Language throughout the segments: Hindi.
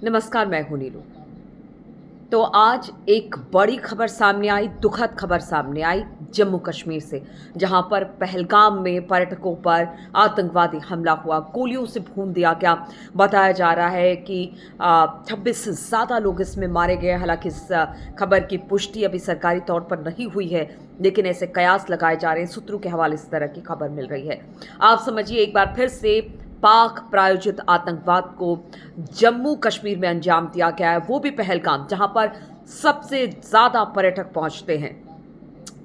नमस्कार, मैं हूं नीलू। तो आज एक बड़ी खबर सामने आई, दुखद खबर सामने आई जम्मू कश्मीर से, जहां पर पहलगाम में पर्यटकों पर आतंकवादी हमला हुआ, गोलियों से भून दिया गया। बताया जा रहा है कि 26 से ज़्यादा लोग इसमें मारे गए। हालांकि इस खबर की पुष्टि अभी सरकारी तौर पर नहीं हुई है, लेकिन ऐसे कयास लगाए जा रहे हैं, सूत्रों के हवाले से इस तरह की खबर मिल रही है। आप समझिए, एक बार फिर से पाक प्रायोजित आतंकवाद को जम्मू कश्मीर में अंजाम दिया गया है, वो भी पहलगाम, जहां पर सबसे ज्यादा पर्यटक पहुंचते हैं।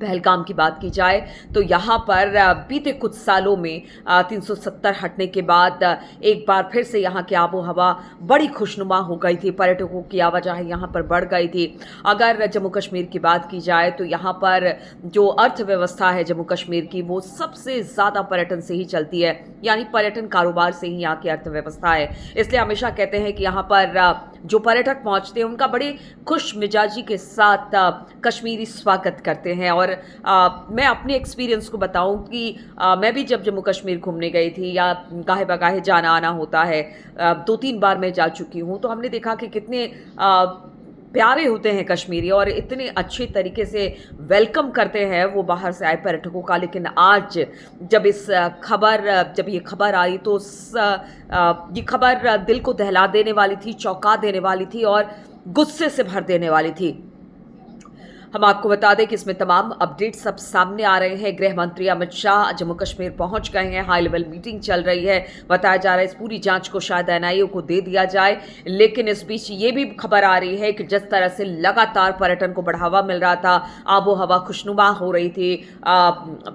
पहलगाम की बात की जाए तो यहाँ पर बीते कुछ सालों में 370 हटने के बाद एक बार फिर से यहाँ की आबो हवा बड़ी खुशनुमा हो गई थी, पर्यटकों की आवाजाही यहाँ पर बढ़ गई थी। अगर जम्मू कश्मीर की बात की जाए तो यहाँ पर जो अर्थव्यवस्था है जम्मू कश्मीर की, वो सबसे ज़्यादा पर्यटन से ही चलती है, यानी पर्यटन कारोबार से ही यहाँ की अर्थव्यवस्था है। इसलिए हमेशा कहते हैं कि यहाँ पर जो पर्यटक पहुँचते हैं उनका बड़े खुश मिजाजी के साथ कश्मीरी स्वागत करते हैं। और मैं अपने एक्सपीरियंस को बताऊं कि मैं भी जब जम्मू कश्मीर घूमने गई थी, या गाहे बगाहे जाना आना होता है, 2-3 बार मैं जा चुकी हूं, तो हमने देखा कि कितने प्यारे होते हैं कश्मीरी और इतने अच्छे तरीके से वेलकम करते हैं वो बाहर से आए पर्यटकों का। लेकिन आज जब ये खबर आई तो ये खबर दिल को दहला देने वाली थी, चौंका देने वाली थी और गुस्से से भर देने वाली थी। हम आपको बता दें कि इसमें तमाम अपडेट सब सामने आ रहे हैं। गृह मंत्री अमित शाह जम्मू कश्मीर पहुंच गए हैं, हाई लेवल मीटिंग चल रही है। बताया जा रहा है इस पूरी जांच को शायद एनआईए को दे दिया जाए। लेकिन इस बीच ये भी खबर आ रही है कि जिस तरह से लगातार पर्यटन को बढ़ावा मिल रहा था, आबो हवा खुशनुमा हो रही थी,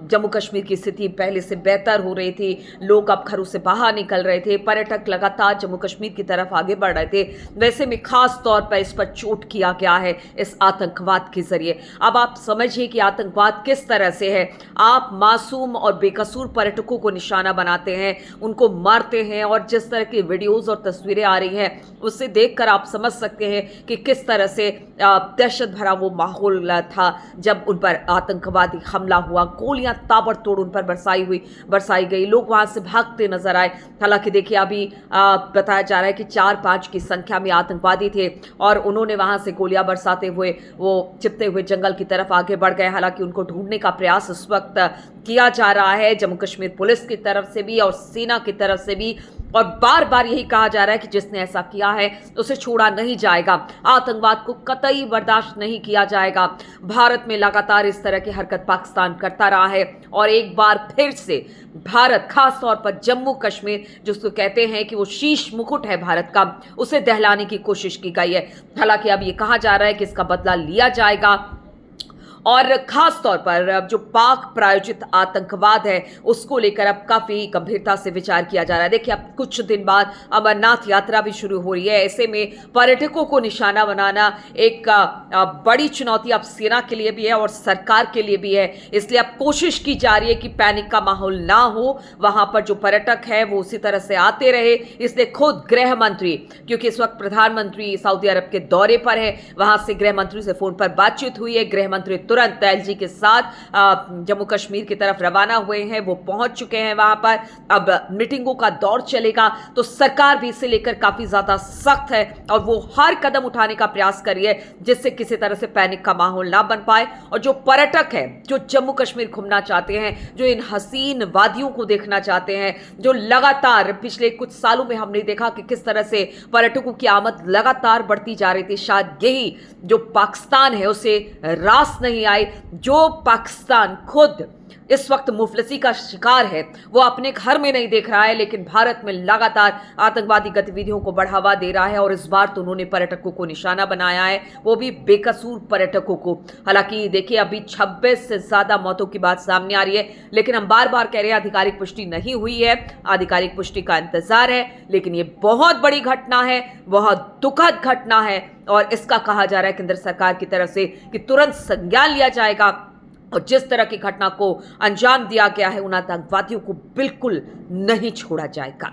जम्मू कश्मीर की स्थिति पहले से बेहतर हो रही थी, लोग अब घरों से बाहर निकल रहे थे, पर्यटक लगातार जम्मू कश्मीर की तरफ आगे बढ़ रहे थे। वैसे में खास तौर पर इस पर चोट किया गया है इस आतंकवाद के जरिए। अब आप समझिए कि आतंकवाद किस तरह से है। आप मासूम और बेकसूर पर्यटकों को निशाना बनाते हैं, उनको मारते हैं, और जिस तरह की वीडियोस और तस्वीरें आ रही हैं उससे देखकर आप समझ सकते हैं कि किस तरह से दहशत भरा वो माहौल था जब उन पर आतंकवादी हमला हुआ। गोलियां ताबड़तोड़ उन पर बरसाई गई, लोग वहां से भागते नजर आए। हालांकि देखिए, अभी बताया जा रहा है कि 4-5 की संख्या में आतंकवादी थे और उन्होंने वहां से गोलियां बरसाते हुए वो चिपते हुए जंगल की तरफ आगे बढ़ गए। हालांकि उनको ढूंढने का प्रयास इस वक्त किया जा रहा है, जम्मू कश्मीर पुलिस की तरफ से भी और सेना की तरफ से भी, और बार बार यही कहा जा रहा है कि जिसने ऐसा किया है उसे छोड़ा नहीं जाएगा, आतंकवाद को कतई बर्दाश्त नहीं किया जाएगा। भारत में लगातार इस तरह की हरकत पाकिस्तान करता रहा है और एक बार फिर से भारत, खास तौर पर जम्मू कश्मीर जिसको कहते हैं कि वो शीश मुकुट है भारत का, उसे दहलाने की कोशिश की गई है। हालांकि अब ये कहा जा रहा है कि इसका बदला लिया जाएगा और खास तौर पर जो पाक प्रायोजित आतंकवाद है उसको लेकर अब काफी गंभीरता से विचार किया जा रहा है। देखिए, अब कुछ दिन बाद अमरनाथ यात्रा भी शुरू हो रही है। ऐसे में पर्यटकों को निशाना बनाना एक बड़ी चुनौती अब सेना के लिए भी है और सरकार के लिए भी है। इसलिए अब कोशिश की जा रही है कि पैनिक का माहौल ना हो, वहां पर जो पर्यटक है वो उसी तरह से आते रहे। इसलिए खुद गृह मंत्री, क्योंकि इस वक्त प्रधानमंत्री सऊदी अरब के दौरे पर है, वहां से गृह मंत्री से फोन पर बातचीत हुई है। गृह मंत्री तुरंत एलजी के साथ जम्मू कश्मीर की तरफ रवाना हुए हैं, वो पहुंच चुके हैं वहां पर। अब मीटिंगों का दौर चलेगा, तो सरकार भी इसे लेकर काफी ज्यादा सख्त है और वो हर कदम उठाने का प्रयास कर रही है जिससे किसी तरह से पैनिक का माहौल ना बन पाए। और जो पर्यटक है, जो जम्मू कश्मीर घूमना चाहते हैं, जो इन हसीन वादियों को देखना चाहते हैं, जो लगातार पिछले कुछ सालों में हमने देखा कि किस तरह से पर्यटकों की आमद लगातार बढ़ती जा रही थी, शायद यही जो पाकिस्तान है उसे रास नहीं आए। जो पाकिस्तान खुद इस वक्त मुफलिसी का शिकार है, वो अपने घर में नहीं देख रहा है, लेकिन भारत में लगातार आतंकवादी गतिविधियों को बढ़ावा दे रहा है। और इस बार तो उन्होंने पर्यटकों को निशाना बनाया है, वो भी बेकसूर पर्यटकों को। हालांकि देखिए, अभी 26 से ज्यादा मौतों की बात सामने आ रही है, लेकिन हम बार बार कह रहे हैं आधिकारिक पुष्टि नहीं हुई है, आधिकारिक पुष्टि का इंतजार है। लेकिन ये बहुत बड़ी घटना है, बहुत दुखद घटना है और इसका कहा जा रहा है केंद्र सरकार की तरफ से कि तुरंत संज्ञान लिया जाएगा और जिस तरह की घटना को अंजाम दिया गया है उन आतंकवादियों को बिल्कुल नहीं छोड़ा जाएगा।